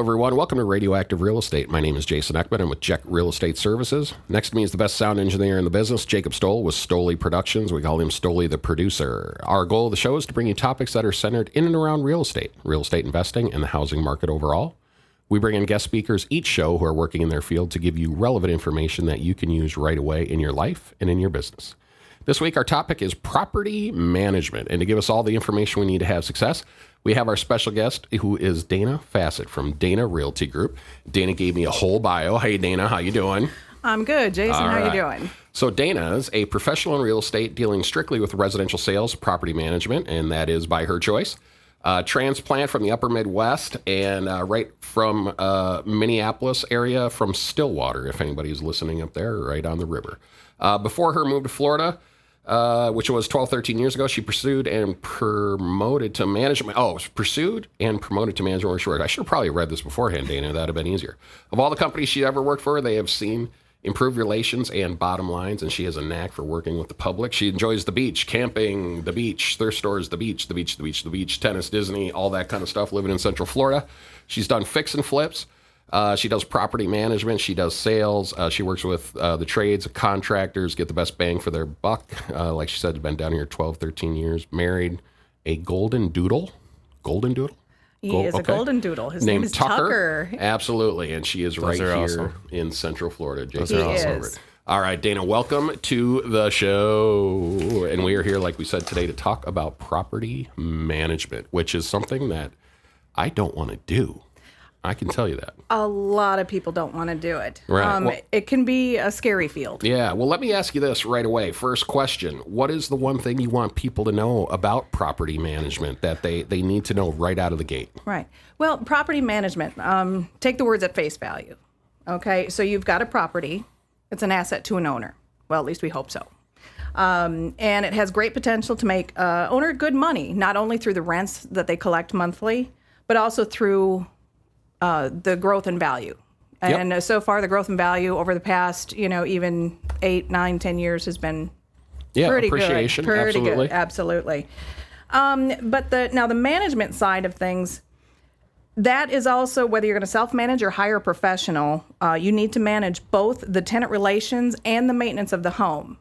everyone. Welcome to Radioactive Real Estate. My name is Jason Eckman. I'm with Jack Real Estate Services. Next to me is the best sound engineer in the business, Jacob Stoll with Stoley Productions. We call him Stoley the producer. Our goal of the show is to bring you topics that are centered in and around real estate investing, and the housing market overall. We bring in guest speakers each show who are working in their field to give you relevant information that you can use right away in your life and in your business. This week, our topic is property management. And to give us all the information we need to have success, we have our special guest, who is Dana Fassett from Dana Realty Group. Dana gave me a whole bio. Hey, Dana, how you doing? I'm good. Jason, how you doing? So Dana is a professional in real estate dealing strictly with residential sales, property management, and that is by her choice. Transplant from the upper Midwest and right from Minneapolis area, from Stillwater, if anybody's listening up there, right on the river. Before her move to Florida, which was 12, 13 years ago, she pursued and promoted to management. Pursued and promoted to management. Short. I should have probably read this beforehand, Dana. That would have been easier. Of all the companies she ever worked for, they have seen improved relations and bottom lines, and she has a knack for working with the public. She enjoys the beach, camping, the beach, thrift stores, the beach, tennis, Disney, all that kind of stuff, living in Central Florida. She's done fix and flips. She does property management. She does sales. She works with the trades, contractors, get the best bang for their buck. Like she said, has been down here 12, 13 years, married a golden doodle. Golden doodle? He is a golden doodle. His name is Tucker. Absolutely. And she is right here awesome. In Central Florida. Jason awesome. All right, Dana, welcome to the show. And we are here, like we said today, to talk about property management, which is something that I don't want to do. I can tell you that. A lot of people don't want to do it. Right. It can be a scary field. Yeah. Well, let me ask you this right away. First question. What is the one thing you want people to know about property management that they need to know right out of the gate? Right. Well, property management, take the words at face value. Okay. So you've got a property. It's an asset to an owner. Well, at least we hope so. And it has great potential to make owner good money, not only through the rents that they collect monthly, but also through the growth in value. And so far, the growth in value over the past, even 8, 9, 10 years has been pretty appreciation, good. Pretty absolutely. good, absolutely. But the management side of things, that is also, whether you're going to self-manage or hire a professional, you need to manage both the tenant relations and the maintenance of the home.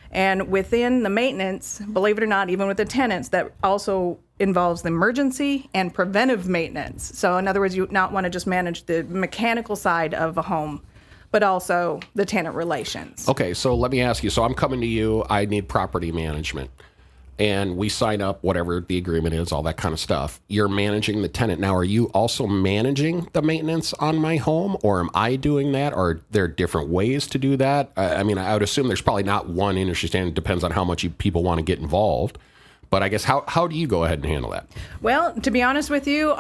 And within the maintenance, believe it or not, even with the tenants, that also involves the emergency and preventive maintenance. So in other words, you not want to just manage the mechanical side of a home, but also the tenant relations. Okay, so let me ask you. So I'm coming to you, I need property management. And we sign up, whatever the agreement is, all that kind of stuff. You're managing the tenant. Now, are you also managing the maintenance on my home, or am I doing that? Or are there different ways to do that? I mean, I would assume there's probably not one industry standard. It depends on how much people want to get involved. But I guess, how do you go ahead and handle that? Well, to be honest with you,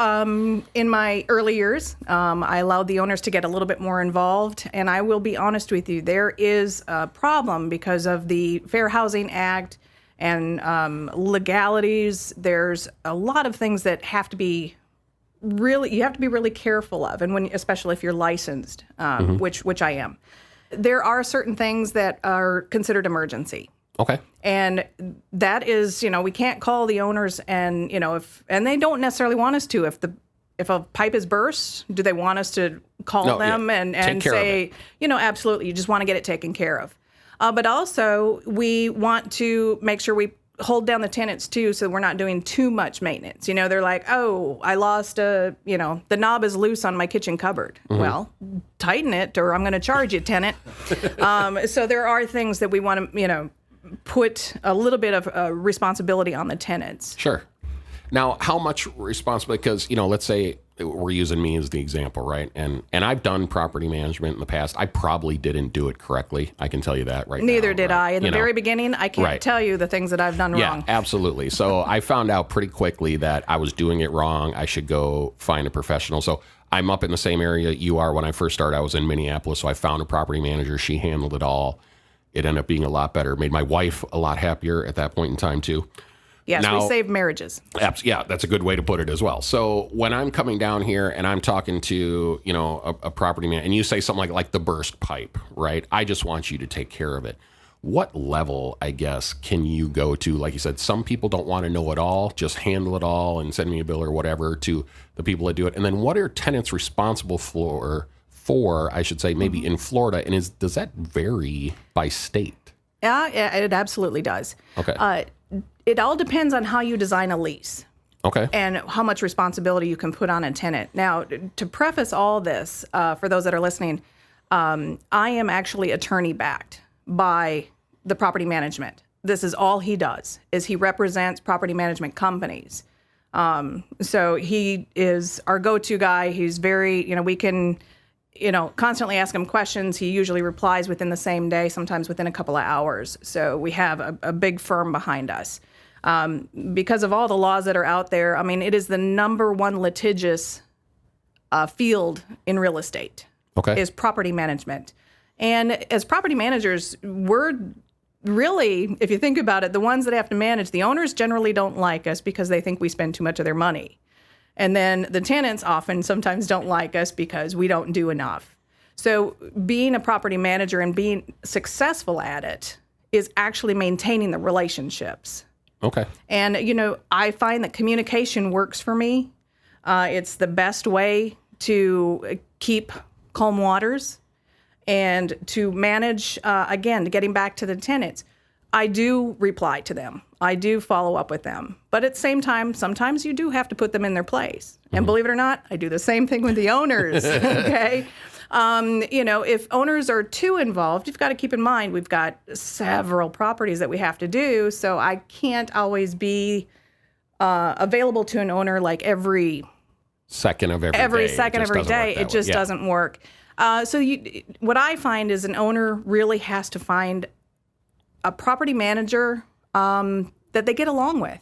in my early years, I allowed the owners to get a little bit more involved. And I will be honest with you, there is a problem because of the Fair Housing Act and legalities. There's a lot of things that have to be really careful of, and especially if you're licensed, which I am. There are certain things that are considered emergency. Okay. And that is, we can't call the owners and they don't necessarily want us to. If a pipe is burst, do they want us to call them and say, absolutely, you just want to get it taken care of. But also, we want to make sure we hold down the tenants, too, so we're not doing too much maintenance. They're like, oh, I lost the knob is loose on my kitchen cupboard. Mm-hmm. Well, tighten it or I'm going to charge you, tenant. So there are things that we want to, put a little bit of responsibility on the tenants. Sure. Now, how much responsibility? Because, let's say we're using me as the example, right? And I've done property management in the past. I probably didn't do it correctly. I can tell you that right now. Neither did I. In the very beginning, I can't tell you the things that I've done wrong. Yeah, absolutely. So I found out pretty quickly that I was doing it wrong. I should go find a professional. So I'm up in the same area you are. When I first started, I was in Minneapolis. So I found a property manager. She handled it all. It ended up being a lot better. Made my wife a lot happier at that point in time, too. Yes, now, we save marriages. Yeah, that's a good way to put it as well. So when I'm coming down here and I'm talking to, a property man, and you say something like the burst pipe, right? I just want you to take care of it. what level, I guess, can you go to? Like you said, some people don't want to know it all, just handle it all and send me a bill or whatever, to the people that do it. And then what are tenants responsible for, I should say, maybe in Florida? And does that vary by state? Yeah, it absolutely does. Okay. It all depends on how you design a lease. Okay. And how much responsibility you can put on a tenant. Now, to preface all this, for those that are listening, I am actually attorney-backed by the property management. This is all he does, is he represents property management companies. So he is our go-to guy. He's very, we can, constantly ask him questions. He usually replies within the same day, sometimes within a couple of hours. So we have a big firm behind us. Because of all the laws that are out there, it is the number one litigious field in real estate. Okay. Is property management. And as property managers, we're really, if you think about it, the ones that have to manage, the owners generally don't like us because they think we spend too much of their money. And then the tenants sometimes don't like us because we don't do enough. So being a property manager and being successful at it is actually maintaining the relationships. Okay. And, I find that communication works for me. It's the best way to keep calm waters and to manage, again, getting back to the tenants. I do reply to them. I do follow up with them. But at the same time, sometimes you do have to put them in their place. And believe it or not, I do the same thing with the owners, okay? If owners are too involved, you've got to keep in mind we've got several properties that we have to do, so I can't always be available to an owner like every second of every day. It just doesn't work. What I find is an owner really has to find a property manager that they get along with.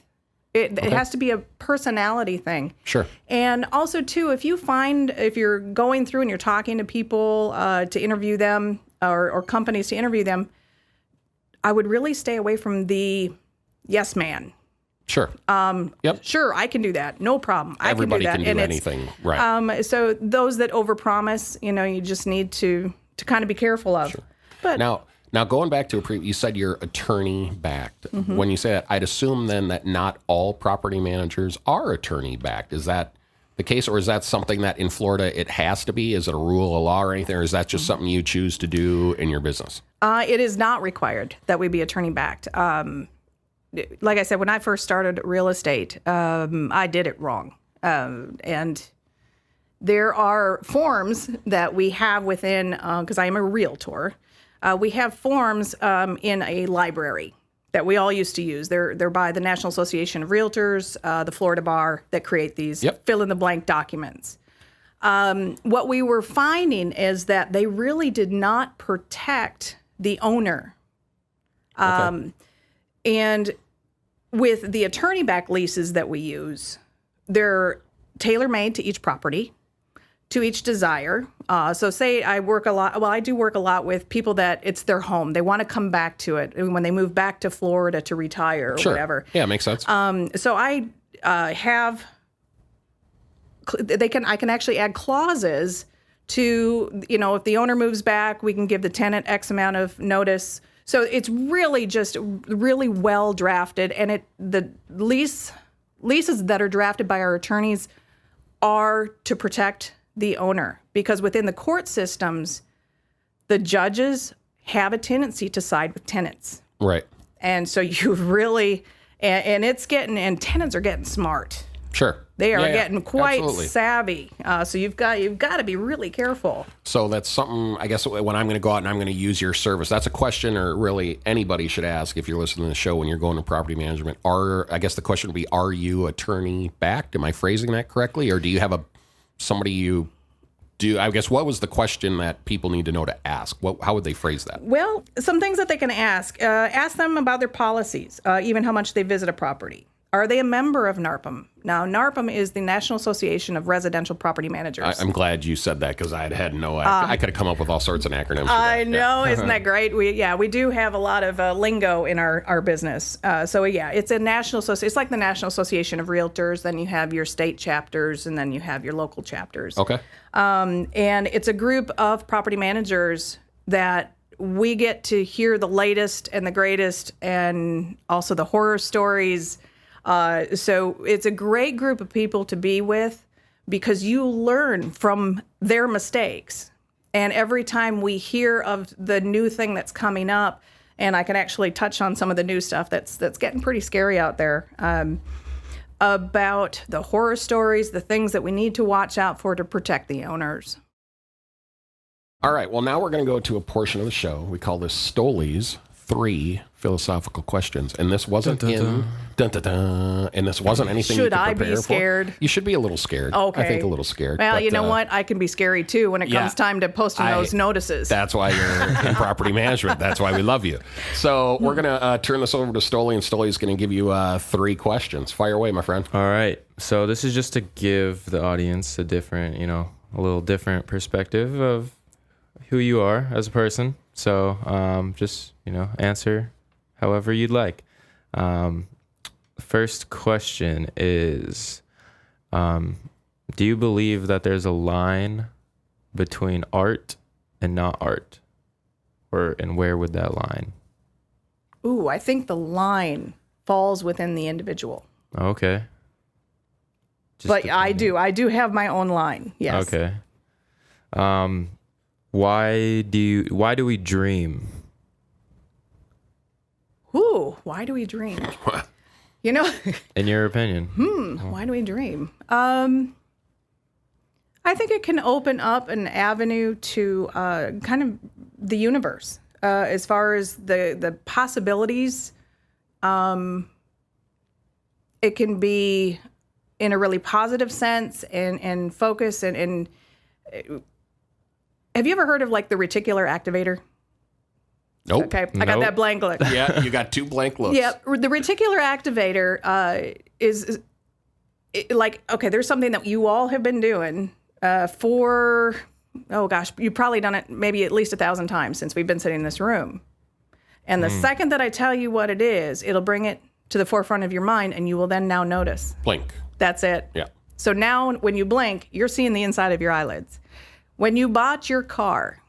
It has to be a personality thing. Sure. And also, too, if you're going through and you're talking to people to interview them or companies to interview them, I would really stay away from the yes man. Sure. Yep. Sure, I can do that. No problem. Everybody I can do that. Can do anything. Right. So those that overpromise, you just need to kind of be careful of. Sure. But Now, going back to you said you're attorney-backed. Mm-hmm. When you say that, I'd assume then that not all property managers are attorney-backed. Is that the case, or is that something that in Florida it has to be? Is it a rule of law or anything, or is that just something you choose to do in your business? It is not required that we be attorney-backed. Like I said, when I first started real estate, I did it wrong. And there are forms that we have within, because I am a realtor, we have forms in a library that we all used to use. They're by the National Association of Realtors, the Florida Bar, that create these fill-in-the-blank documents. What we were finding is that they really did not protect the owner. Okay. And with the attorney-backed leases that we use, they're tailor-made to each property, to each desire. So say I work a lot, I do work a lot with people that it's their home. They want to come back to it when they move back to Florida to retire or whatever. Yeah, makes sense. So I have, I can actually add clauses to, if the owner moves back, we can give the tenant X amount of notice. So it's really just really well drafted, and the leases that are drafted by our attorneys are to protect the owner, because within the court systems, the judges have a tendency to side with tenants. Right. And so you really, and tenants are getting smart. Sure. They are getting quite savvy. So you've got to be really careful. So that's something, I guess, when I'm going to go out and I'm going to use your service, that's a question, or really anybody should ask if you're listening to the show when you're going to property management. I guess the question would be, are you attorney backed? Am I phrasing that correctly? Or do you have somebody you do? I guess, what was the question that people need to know to ask? How would they phrase that? Well, some things that they can ask them about their policies, even how much they visit a property. Are they a member of NARPM? Now, NARPM is the National Association of Residential Property Managers. I'm glad you said that, because I had no idea. I could have come up with all sorts of acronyms. I know, isn't that great? We do have a lot of lingo in our business. It's a national association. It's like the National Association of Realtors. Then you have your state chapters, and then you have your local chapters. Okay. And it's a group of property managers that we get to hear the latest and the greatest, and also the horror stories. So it's a great group of people to be with because you learn from their mistakes. And every time we hear of the new thing that's coming up, and I can actually touch on some of the new stuff that's getting pretty scary out there, about the horror stories, the things that we need to watch out for to protect the owners. All right, well, now we're going to go to a portion of the show. We call this Stoley's 3 Philosophical Questions. And this wasn't and this wasn't anything Should you could I prepare be scared? For. You should be a little scared. Okay. I think a little scared. Well, but, you know what? I can be scary, too, when it comes time to posting those notices. That's why you're in property management. That's why we love you. So we're going to turn this over to Stoley, and Stoley's going to give you 3 questions. Fire away, my friend. All right. So this is just to give the audience a different, a little different perspective of who you are as a person. So just, answer however you'd like. First question is, do you believe that there's a line between art and not art? And where would that line? Ooh, I think the line falls within the individual. Okay. But I do have my own line. Yes. Okay. Why do we dream? Ooh, why do we dream? In your opinion? Why do we dream? I think it can open up an avenue to kind of the universe as far as the possibilities. It can be in a really positive sense and focus and have you ever heard of like the reticular activator? Nope. Okay, I got that blank look. Yeah, you got 2 blank looks. Yeah, the reticular activator is like, okay, there's something that you all have been doing for, oh gosh, you've probably done it maybe at least 1,000 times since we've been sitting in this room. And the second that I tell you what it is, it'll bring it to the forefront of your mind, and you will then now notice. Blink. That's it. Yeah. So now when you blink, you're seeing the inside of your eyelids. When you bought your car,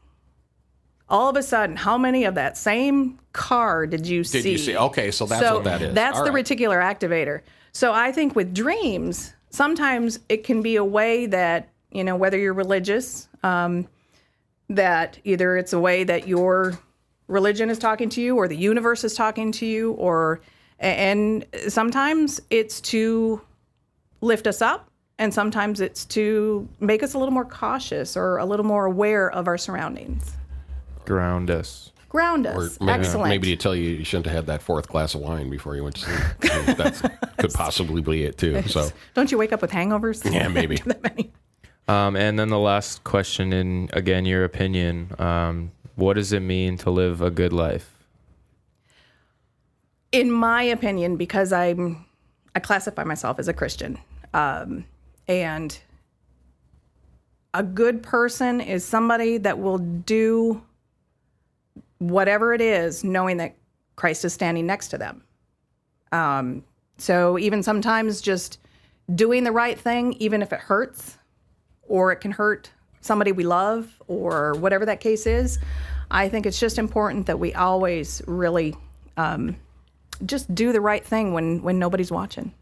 all of a sudden, how many of that same car did you see? Did you see? Okay, so that's what that is. That's the reticular activator. So I think with dreams, sometimes it can be a way that, whether you're religious, that either it's a way that your religion is talking to you or the universe is talking to you, and sometimes it's to lift us up. And sometimes it's to make us a little more cautious or a little more aware of our surroundings. Ground us. Ground us. Or maybe, Excellent. Maybe to tell you shouldn't have had that 4th glass of wine before you went to sleep. That could possibly be it too. So don't you wake up with hangovers? Yeah, maybe. And then the last question, in again your opinion, what does it mean to live a good life? In my opinion, because I classify myself as a Christian. And a good person is somebody that will do whatever it is, knowing that Christ is standing next to them. So even sometimes just doing the right thing, even if it hurts, or it can hurt somebody we love, or whatever that case is, I think it's just important that we always really just do the right thing when nobody's watching.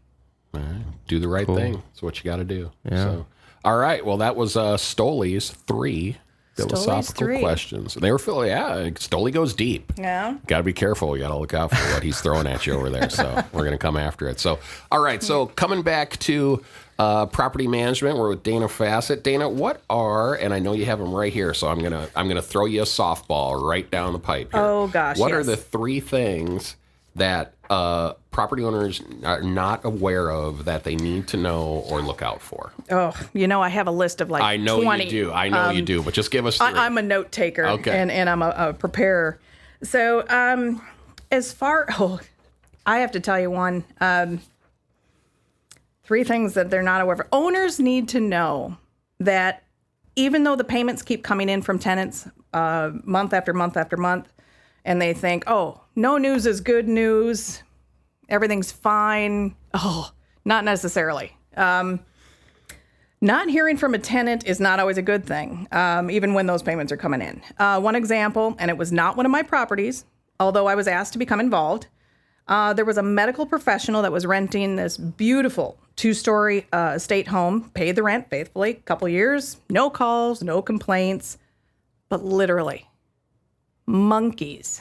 All right. Do the right thing. That's what you got to do. Yeah. So, all right. Well, that was Stoley's 3 philosophical questions. And they were Stoley goes deep. Yeah. Got to be careful. You got to look out for what he's throwing at you over there. So we're going to come after it. So, all right. So coming back to property management, we're with Dana Fassett. Dana, what are, and I know you have them right here, so I'm gonna throw you a softball right down the pipe here. Oh gosh. What are the 3 things that property owners are not aware of that they need to know or look out for? Oh, I have a list of like 20. I know you do. I know you do, but just give us 3. I'm a note taker, Okay. and I'm a preparer. So I have to tell you one. 3 things that they're not aware of. Owners need to know that even though the payments keep coming in from tenants month after month after month, and they think, oh, no news is good news, everything's fine. Oh, not necessarily. Know Not hearing from a tenant is not always a good thing, even when those payments are coming in. One example, and it was not one of my properties, although I was asked to become involved. There was a medical professional that was renting this beautiful 2-story estate home, paid the rent faithfully, couple years, no calls, no complaints, but literally monkeys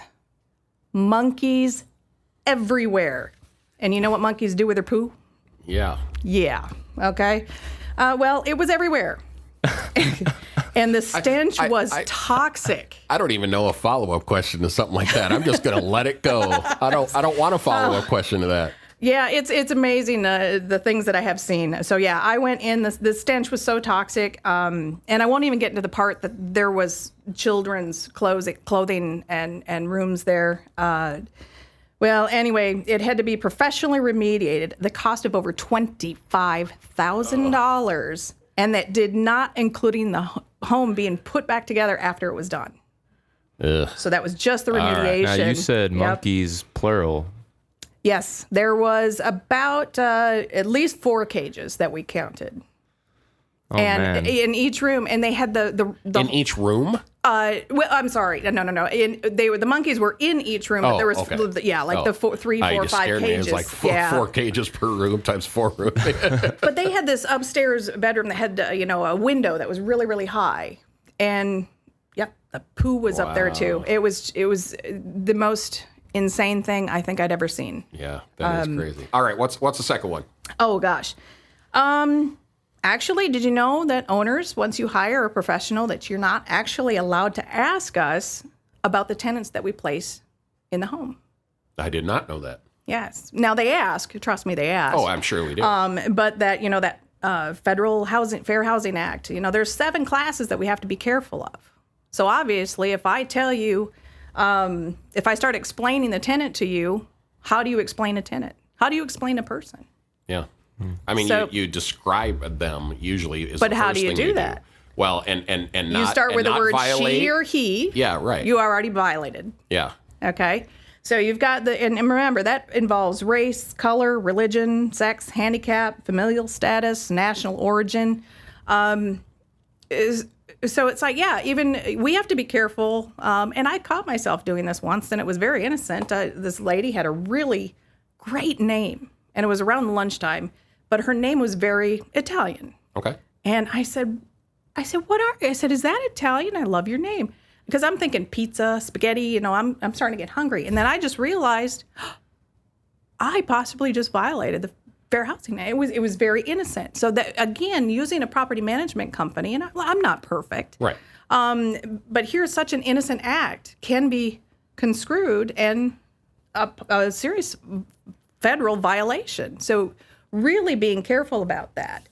everywhere. And you know what monkeys do with their poo? Yeah. Yeah. Okay. Well, it was everywhere. And the stench was toxic. I don't even know a follow-up question to something like that. I'm just going to let it go. I don't want a follow-up question to that. Yeah, it's amazing the things that I have seen. So yeah, I went in. The stench was so toxic, and I won't even get into the part that there was children's clothing and rooms there. Well, anyway, it had to be professionally remediated. The cost of over $25,000, and that did not including the home being put back together after it was done. Ugh. So that was just the remediation. Right. Now you said monkeys plural. Yes, there was about at least 4 cages that we counted. Oh, and man. in each room, and they had the In each room? well, I'm sorry, no. The monkeys were in each room, but there was okay. the 3, 4, 5 cages. Me. It was like four cages per room times 4 rooms. But they had this upstairs bedroom that had a window that was really, really high, and yep, the poo was up there too. It was the most insane thing I think I'd ever seen. Yeah, that is crazy. All right, what's the second one? Oh gosh. Actually, did you know that owners, once you hire a professional, that you're not actually allowed to ask us about the tenants that we place in the home? I did not know that. Yes. Now they ask. Trust me, they ask. Oh, I'm sure we do. But that Federal Fair Housing Act. There's 7 classes that we have to be careful of. So obviously, if I tell you, if I start explaining the tenant to you, how do you explain a tenant? How do you explain a person? Yeah. I mean, you describe them usually. Is but the how first do you thing do that? Well, and not you start with the word violate. she or he. Yeah, right. You are already violated. Yeah. Okay. So you've got and remember that involves race, color, religion, sex, handicap, familial status, national origin. So it's like, yeah, even we have to be careful. And I caught myself doing this once, and it was very innocent. This lady had a really great name, and it was around lunchtime, but her name was very Italian. Okay. And I said, what are you? I said, is that Italian? I love your name. Because I'm thinking pizza, spaghetti, I'm starting to get hungry. And then I just realized I possibly just violated the Fair Housing Act. It was very innocent. So that, again, using a property management company, and I'm not perfect. Right. But here's such an innocent act can be construed and a serious federal violation. So really being careful about that.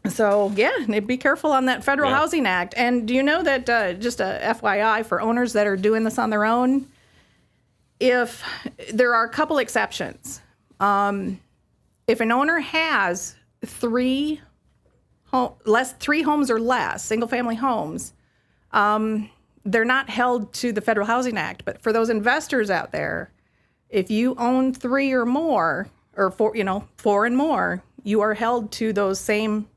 So, yeah, be careful on that Federal Housing Act. And do you know that, just a FYI, for owners that are doing this on their own, if there are a couple exceptions. If an owner has 3 homes or less, single-family homes, they're not held to the Federal Housing Act. But for those investors out there, if you own 3 or more, or 4 and more, you are held to those same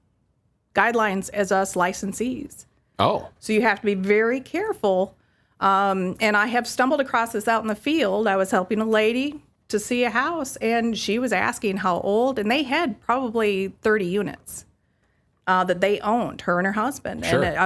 guidelines as us licensees. Oh. So you have to be very careful. And I have stumbled across this out in the field. I was helping a lady to see a house, and she was asking how old, and they had probably 30 units that they owned, her and her husband. Sure. And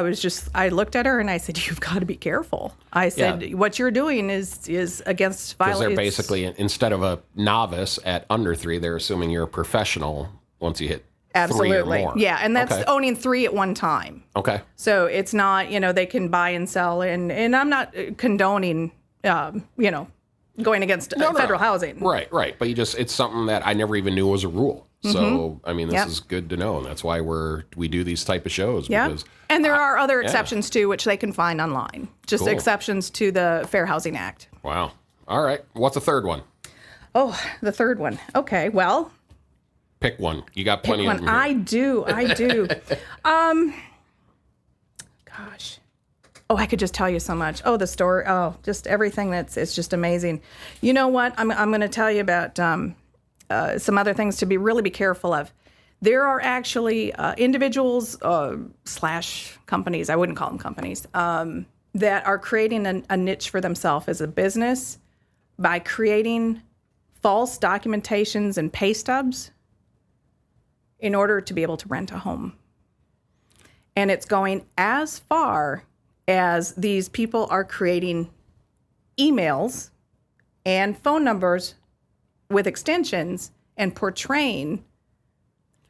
I looked at her and I said, you've got to be careful. I said, what you're doing is against violence. Because they're basically, instead of a novice at under 3, they're assuming you're a professional once you hit Absolutely. 3 or more. Yeah, and that's owning 3 at one time. Okay. So it's not, they can buy and sell, and I'm not condoning, going against federal housing. Right. But it's something that I never even knew was a rule. So, I mean, this is good to know, and that's why we do these type of shows. Yeah, because and there are other exceptions, too, which they can find online. Just exceptions to the Fair Housing Act. Wow. All right. What's the third one? Oh, the third one. Okay, well. Pick one. You got plenty of them here. I do. Gosh. Oh, I could just tell you so much. Oh, the story. Oh, just everything it's just amazing. You know what? I'm going to tell you about some other things to really be careful of. there are actually individuals / companies, I wouldn't call them companies, that are creating a niche for themselves as a business by creating false documentations and pay stubs in order to be able to rent a home. And it's going as far as these people are creating emails and phone numbers with extensions and portraying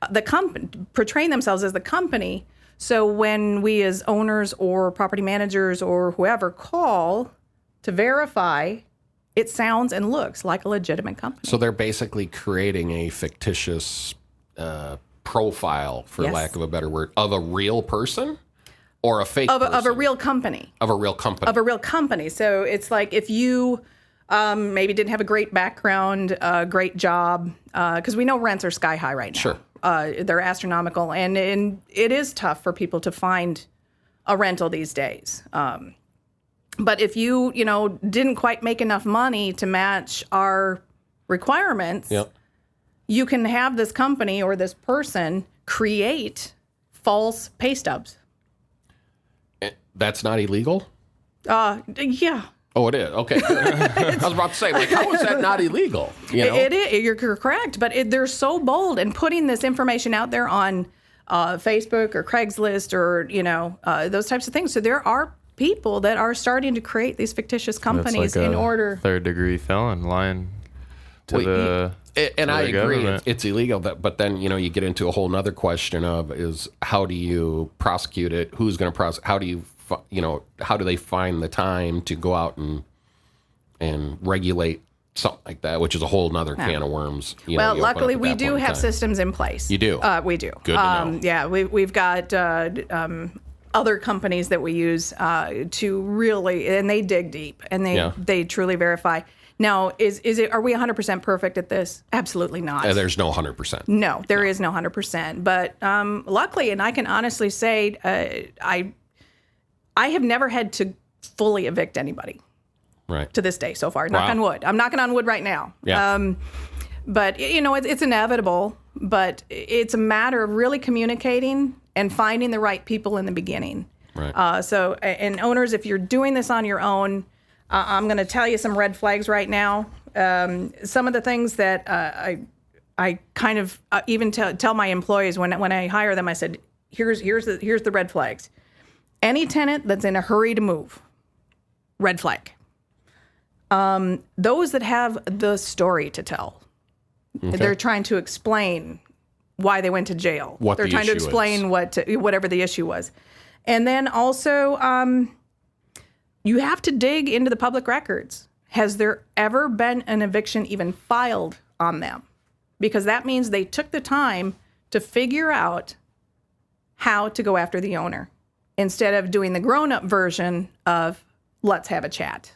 themselves as the company. So when we as owners or property managers or whoever call to verify, it sounds and looks like a legitimate company. So they're basically creating a fictitious profile, for lack of a better word, of a real person or a fake person? Of a real company. Of a real company. Of a real company. So it's like if you maybe didn't have a great background, great job, because we know rents are sky high right now. Sure. They're astronomical, and it is tough for people to find a rental these days. But if you didn't quite make enough money to match our requirements, you can have this company or this person create false pay stubs. That's not illegal? Yeah. Oh, it is? Okay. I was about to say, how is that not illegal? It is. You're correct, but they're so bold in putting this information out there on Facebook or Craigslist or, those types of things. So there are people that are starting to create these fictitious companies in order. Third-degree felon lying to and I agree, it's illegal. But then you get into a whole nother question of is how do you prosecute it? Who's going to prosecute? How do you how do they find the time to go out and regulate something like that? Which is a whole nother can of worms. Well, luckily we do have systems in place. You do. We do. Good to know. Yeah, we've got other companies that we use to really, and they dig deep and they truly verify. Now, are we 100% perfect at this? Absolutely not. There's no 100%. No, there is no 100%. But luckily, and I can honestly say, I have never had to fully evict anybody. Right. To this day so far. Knock on wood. I'm knocking on wood right now. Yeah. But, it's inevitable. But it's a matter of really communicating and finding the right people in the beginning. Right. And owners, if you're doing this on your own, I'm going to tell you some red flags right now. Some of the things that I kind of even tell my employees when I hire them, I said, here's the red flags. Any tenant that's in a hurry to move, red flag. Those that have the story to tell. Okay. They're trying to explain why they went to jail. They're trying to explain whatever the issue was. And then also, you have to dig into the public records. Has there ever been an eviction even filed on them? Because that means they took the time to figure out how to go after the owner instead of doing the grown-up version of let's have a chat.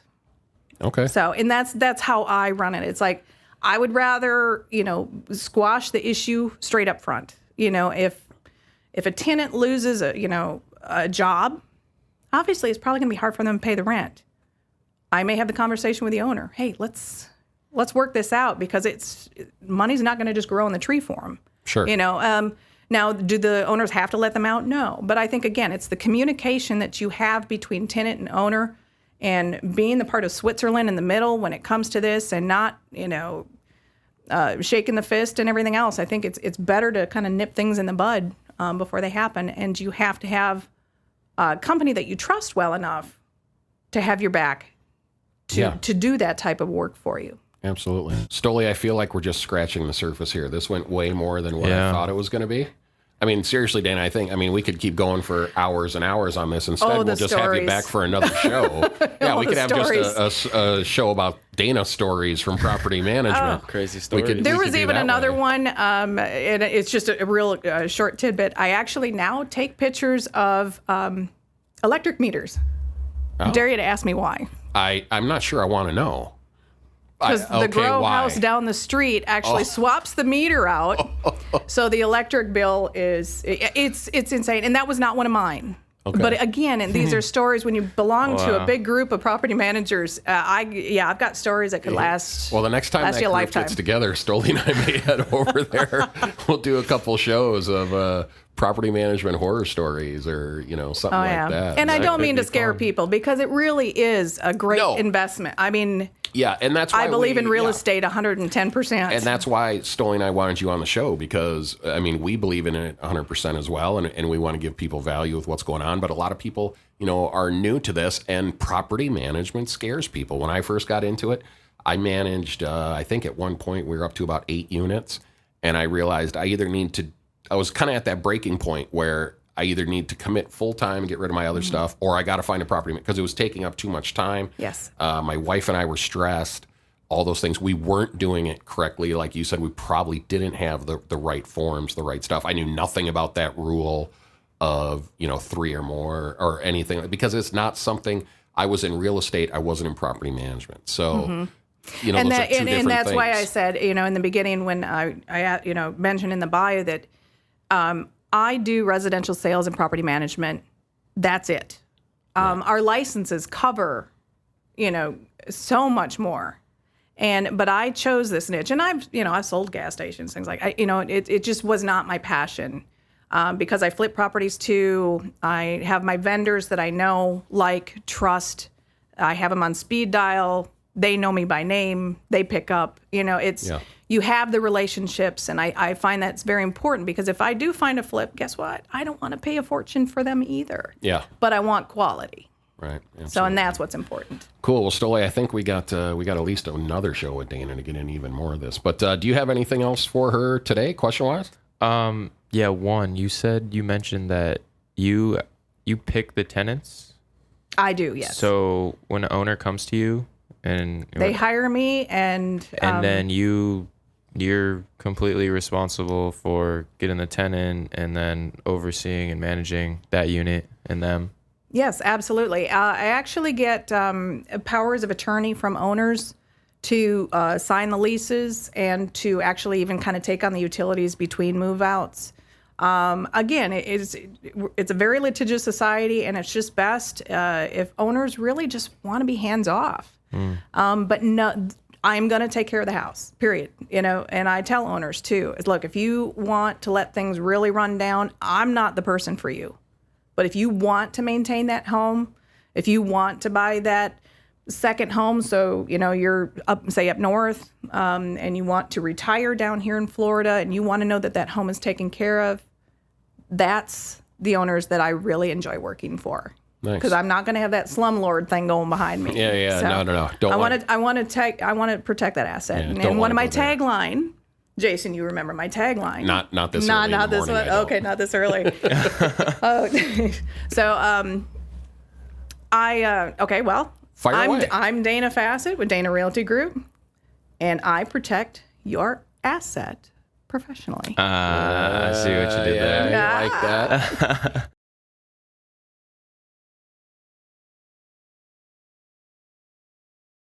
Okay. So, and that's how I run it. It's like, I would rather, squash the issue straight up front. If a tenant loses a job, obviously it's probably going to be hard for them to pay the rent. I may have the conversation with the owner. Hey, let's work this out because money's not going to just grow on the tree for them. Sure. Now, do the owners have to let them out? No. But I think, again, it's the communication that you have between tenant and owner and being the part of Switzerland in the middle when it comes to this and not, shaking the fist and everything else. I think it's better to kind of nip things in the bud before they happen. And you have to have a company that you trust well enough to have your back to do that type of work for you. Absolutely. Stoli, I feel like we're just scratching the surface here. This went way more than what I thought it was going to be. I mean, seriously, Dana, we could keep going for hours and hours on this. Instead, we'll just have you back for another show. Yeah, we could have just a show about Dana stories from property management. Crazy stories. There was even another one, and it's just a real short tidbit. I actually now take pictures of electric meters. I dare you to ask me why. I'm not sure I want to know. Because the grow house down the street actually swaps the meter out, so the electric bill it's insane, and that was not one of mine. Okay. But again, and these are stories when you belong to a big group of property managers. I've got stories that could last. Well, the next time that group gets together, Stoli and I may head over there. We'll do a couple shows of property management horror stories, or something like that. And I don't mean to scare people, because it really is a great investment. I mean. Yeah, and that's why I believe in real estate 110%. And that's why Stoli and I wanted you on the show, because, I mean, we believe in it 100% as well, and we want to give people value with what's going on. But a lot of people, are new to this, and property management scares people. When I first got into it, I managed, I think at one point we were up to about 8 units, and I realized I was kind of at that breaking point where I either need to commit full time and get rid of my other stuff, or I got to find a property, because it was taking up too much time. Yes. My wife and I were stressed, all those things. We weren't doing it correctly. Like you said, we probably didn't have the right forms, the right stuff. I knew nothing about that rule of, 3 or more or anything, because it's not something. I was in real estate. I wasn't in property management. So, those are two different and that's things. why I said, in the beginning when I mentioned in the bio that, I do residential sales and property management. That's it. Our licenses cover, so much more. But I chose this niche, and I've sold gas stations, things like, it just was not my passion, because I flip properties too. I have my vendors that I know, like, trust. I have them on speed dial. They know me by name. They pick up. You have the relationships, and I find that's very important, because if I do find a flip, guess what? I don't want to pay a fortune for them either. Yeah. But I want quality. Right. Absolutely. So, and that's what's important. Cool. Well, Stoli, I think we got at least another show with Dana to get in even more of this. But do you have anything else for her today, question-wise? Yeah. One, you mentioned that you pick the tenants. I do. Yes. So when an owner comes to you and they hire me, and then you're completely responsible for getting the tenant and then overseeing and managing that unit and them. Yes, absolutely. I actually get powers of attorney from owners to sign the leases, and to actually even kind of take on the utilities between move-outs. Again, it's a very litigious society, and it's just best if owners really just want to be hands-off. But no, I'm going to take care of the house, period. And I tell owners too, look, if you want to let things really run down, I'm not the person for you. But if you want to maintain that home, if you want to buy that second home, so, you're up north, and you want to retire down here in Florida, and you want to know that that home is taken care of, that's the owners that I really enjoy working for. Nice. Because I'm not going to have that slumlord thing going behind me. Yeah. So no. I want to protect that asset. And one of my tagline, Jason, you remember my tagline? Not this early. Not this one. Okay, not this early. So Fire away. I'm Dana Fassett with Dana Realty Group, and I protect your asset professionally. I see what you did there. Yeah, I like that.